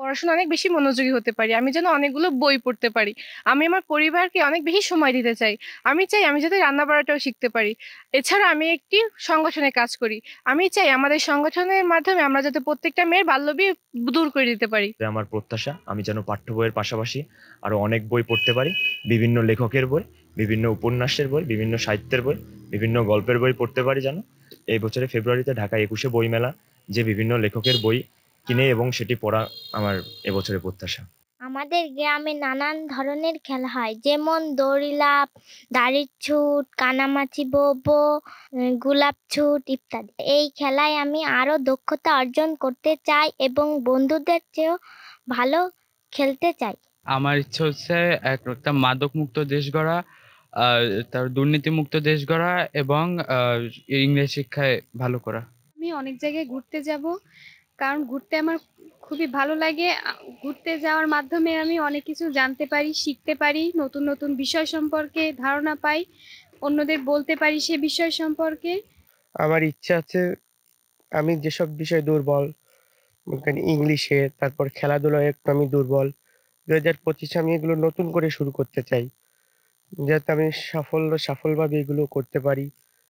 পড়াশোনা অনেক বেশি মনোযোগী হতে পারি, আমি যেন অনেকগুলো বই পড়তে পারি। আমি আমার পরিবারকে অনেক বেশি সময় দিতে চাই। আমি চাই আমি যাতে রান্না বাড়াটাও শিখতে পারি। এছাড়া আমি একটি সংগঠনে কাজ করি। আমি চাই আমাদের সংগঠনের মাধ্যমে আমরা যাতে প্রত্যেকটা মেয়ের বাল্যবিয়ে দূর করে দিতে পারি। যে আমার প্রত্যাশা আমি যেন পাঠ্য বইয়ের পাশাপাশি আরো অনেক বই পড়তে পারি, বিভিন্ন লেখকের বই, বিভিন্ন উপন্যাসের বই, বিভিন্ন সাহিত্যের বই, বিভিন্ন গল্পের বই পড়তে পারি যেন। এই বছরে ফেব্রুয়ারিতে ঢাকা 21-এ বইমেলা, যে বিভিন্ন লেখকের বই কিনে এবং সেটি পড়া আমার এবছরের প্রত্যাশা। আমাদের গ্রামে নানান ধরনের খেলা হয়, যেমন দড়ি লাফ, দাড়ির ছুট, কানামাছি বোবো, গোলাপ ছুট ইত্যাদি। এই খেলায় আমি আরো দক্ষতা অর্জন করতে চাই এবং বন্ধুদের চেয়েও ভালো খেলতে চাই। আমার ইচ্ছা হচ্ছে একটা মাদক মুক্ত দেশ গড়া, তার দুর্নীতি মুক্ত দেশ গড়া এবং ইংরেজি শিক্ষায় ভালো করা। আমি অনেক জায়গায় ঘুরতে যাব, কারণ ঘুরতে আমার খুবই ভালো লাগে। ঘুরতে যাওয়ার মাধ্যমে আমি অনেক কিছু জানতে পারি, শিখতে পারি, নতুন নতুন বিষয় সম্পর্কে ধারণা পাই, অন্যদের বলতে পারি সে বিষয় সম্পর্কে। আমার ইচ্ছা আছে, আমি যেসব বিষয় দুর্বল, ইংলিশে, তারপর খেলাধুলায় একটু আমি দুর্বল, 2025-এ আমি এগুলো নতুন করে শুরু করতে চাই, যাতে আমি সফলভাবে এগুলো করতে পারি।